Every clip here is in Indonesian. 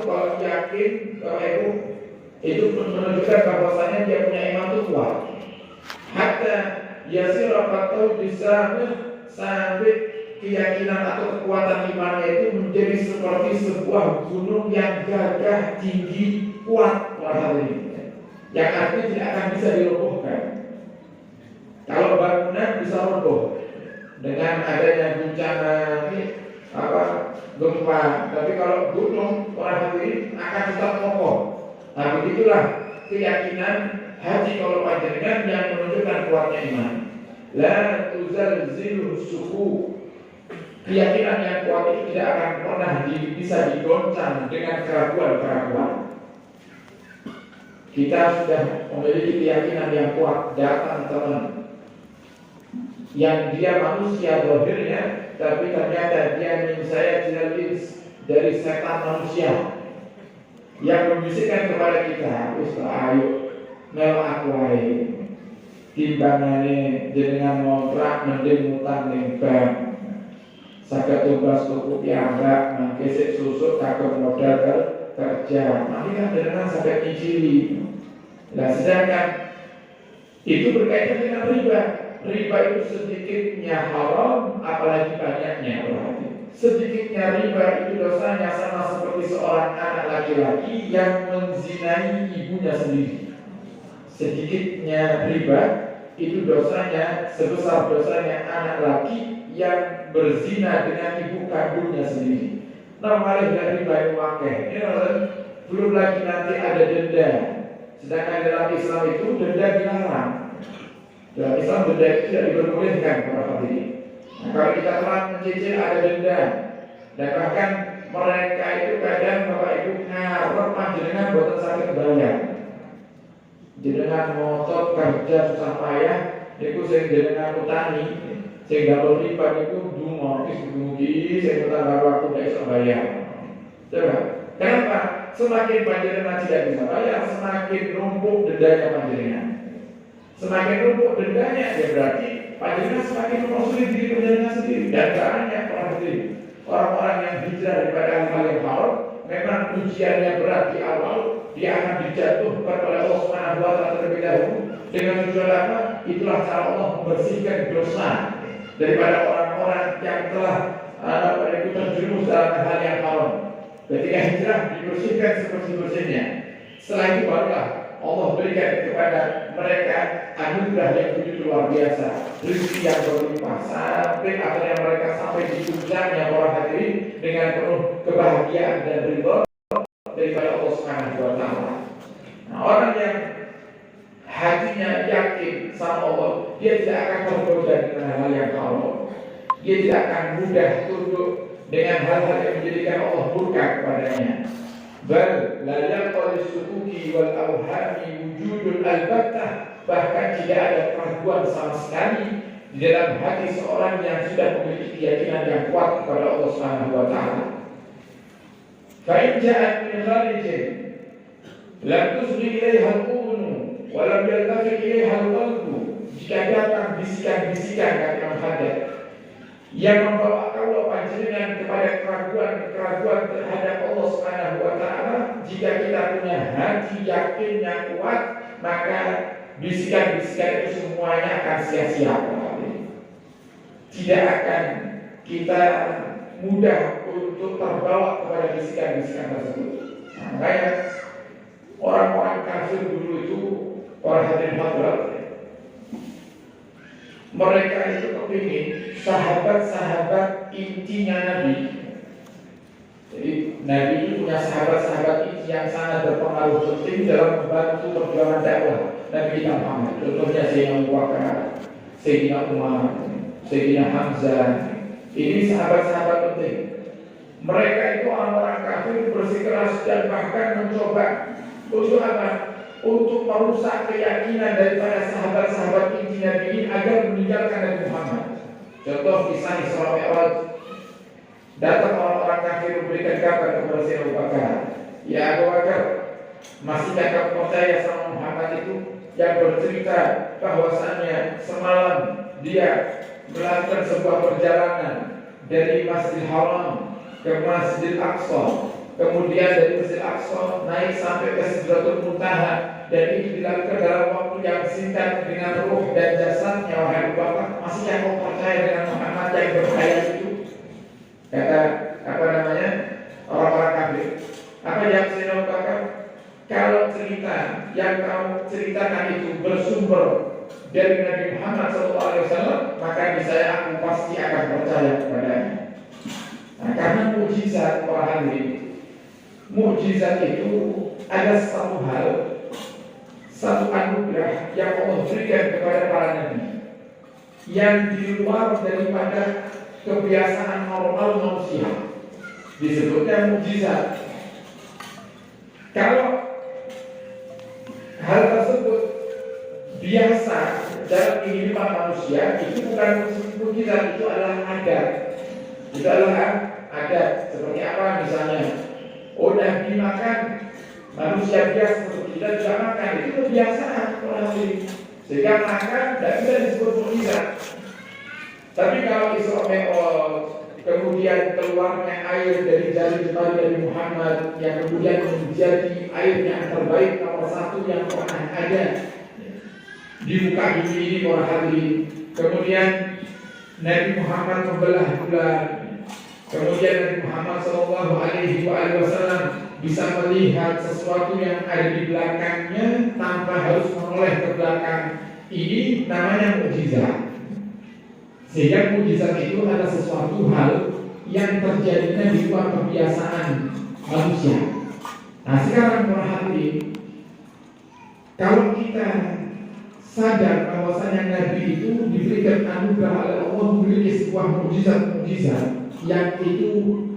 kalau yakin kalau itu menunjukkan bahwasanya dia punya iman itu kuat. Hatta yasira qatau bisabih, sampai keyakinan atau kekuatan imannya itu menjadi seperti sebuah gunung yang gagah, tinggi, kuat pada hari ini. Yang artinya tidak akan bisa dirobohkan. Kalau bangunan bisa roboh dengan adanya guncangan gempa, tapi kalau gunung pada hari ini akan tetap kokoh. Nah, begitulah keyakinan hati kalau panjenengan yang menunjukkan kuatnya iman. La tuzalzilu suku. Keyakinan yang kuat itu tidak akan pernah bisa digoncang dengan keraguan-keraguan. Kita sudah memiliki keyakinan yang kuat, datang teman yang dia manusia zahirnya, tapi ternyata dia min sayatil ins, dari setan manusia yang membisikkan kepada kita, ayo melo aku ae timbangane jenengan ngontrak mending utang ning bank saged tumbas tuku piambak mangke sik susuk kagem modal kerja mangke kan jenengan sampai nyicili. Nah, sedangkan itu berkaitan dengan riba. Riba itu sedikitnya haram, apalagi banyaknya berarti. Sedikitnya riba itu dosanya sama seperti seorang anak laki-laki yang menzinai ibunya sendiri. Sedikitnya riba itu dosanya sebesar dosanya anak laki yang berzina dengan ibu kandungnya sendiri. Normalnya riba itu wakil. Belum lagi nanti ada denda. Sedangkan dalam Islam itu denda dilarang. Dalam Islam denda itu tidak diperbolehkan pada hari ini. Nah, kalau kita telah mencicil ada denda, dan bahkan mereka itu kadang bapak ibu ngarep panjenengan buatan sakit bayar. Jenengan motor kerja susah payah, itu sing jenengan utani, sing gawe riba itu dungo, mugi sing utang baru aku tidak bisa bayar. Coba, kenapa? Semakin panjenengan tidak bisa bayar, semakin numpuk dendanya panjenengan. Semakin numpuk dendanya, ya berarti panjenengan semakin mempersulit diri panjenengan sendiri. Dan banyak orang-orang yang hijrah daripada hal yang haram, memang ujiannya berat di awal, dia akan dijatuhkan oleh Allah Subhanahu wa Ta'ala terlebih dahulu dengan tujuan apa? Itulah cara Allah membersihkan dosa daripada orang-orang yang telah terjerumus dalam hal yang haram. Ketika hijrah dibersihkan sebersih-bersihnya. Setelah itu barulah Allah berikan kepada mereka anugerah yang begitu luar biasa, rezeki yang berlimpah sampai akhirnya mereka sampai di puncaknya orang hadirin dengan penuh kebahagiaan dan ridho daripada Allah Subhanahu wa Ta'ala. Nah, orang yang hatinya yakin sama Allah, dia tidak akan tergoda dengan hal yang haram. Dia tidak akan mudah tunduk dengan hal-hal yang menjadikan Allah murka kepadanya. Bal la yaqal sukuki wal awhami wujudul albattah, bahkan tidak ada keraguan sama sekali di dalam hati seorang yang sudah memiliki keyakinan yang kuat kepada Allah Subhanahu wa Ta'ala. Fa in ja'at min kharijin lam tusghi ilaiha al-udhun wa lam yaltafit ilaiha al-qalbu, jika datang bisikan-bisikan dari Imam Haddad yang membawa kaulah panjenengan kepada keraguan-keraguan terhadap Allah Subhanahu wa Ta'ala, jika kita punya hati yakin yang kuat, maka bisikan-bisikan itu semuanya akan sia-sia. Tidak akan kita mudah untuk terbawa kepada bisikan-bisikan tersebut. Makanya orang-orang kafir dulu itu, orang hadirin hadirat, mereka itu kepingin sahabat-sahabat intinya Nabi. Jadi Nabi itu punya sahabat-sahabat inti yang sangat berpengaruh penting dalam membantu perjuangan dakwah Nabi Muhammad. Contohnya Sayyidina Abu Bakar, Sayyidina Umar, Sayyidina Hamzah. Ini sahabat-sahabat penting. Mereka itu orang-orang kafir bersikeras dan bahkan mencoba untuk apa? Untuk merusak keyakinan daripada sahabat-sahabat inti Nabi ini agar meninggalkan Nabi Muhammad. Contoh kisah Isra Mi'raj. Datang orang-orang kafir memberikan kabar kepada Sayyidina Abu Bakar, ya Abu Bakar, masihkah kamu percaya sama Muhammad itu yang bercerita bahwasannya semalam dia melakukan sebuah perjalanan dari Masjidil Haram ke Masjidil Aqsa, kemudian dari Masjid Aqsa naik sampai ke Sidratul Muntaha, dan itu dilakukan dalam waktu yang singkat dengan ruh dan jasadnya. Wahai Abu Bakar, masih yang kau percaya dengan Muhammad yang berbahaya itu? Kata orang-orang kafir. Apa jawab Sayyidina Abu Bakar? Kalau cerita yang kamu ceritakan itu bersumber dari Nabi Muhammad SAW, maka niscaya aku pasti akan percaya kepadanya. Nah, karena mukjizat orang ini, mukjizat itu ada satu hal, satu anugerah yang Allah berikan kepada para nabi yang di luar daripada kebiasaan normal manusia, disebutnya mukjizat. Kalau hal tersebut biasa dalam kehidupan manusia, itu bukan mukjizat, itu adalah adat. Itu adalah adat. Seperti apa misalnya? Oh, Nabi makan, manusia biasa seperti kita juga makan, itu kebiasaan orang ini. Sehingga makan tidak bisa disebut mukjizat. Tapi kalau Isra Mi'raj, kemudian keluarnya air dari jari jemari Nabi Muhammad yang kemudian menjadi air yang terbaik nomor satu yang pernah ada di muka bumi ini, para hadirin. Kemudian Nabi Muhammad membelah bulan. Kemudian Nabi Muhammad SAW bisa melihat sesuatu yang ada di belakangnya tanpa harus menoleh ke belakang. Ini namanya mukjizat. Sehingga mukjizat itu adalah sesuatu hal yang terjadinya di luar kebiasaan manusia. Nah, sekarang para hadirin, kalau kita sadar bahwasanya Nabi itu diberikan anugerah oleh Allah memiliki sebuah mukjizat yang itu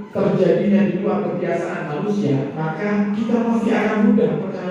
terjadinya di luar kebiasaan manusia, maka kita pasti akan mudah percaya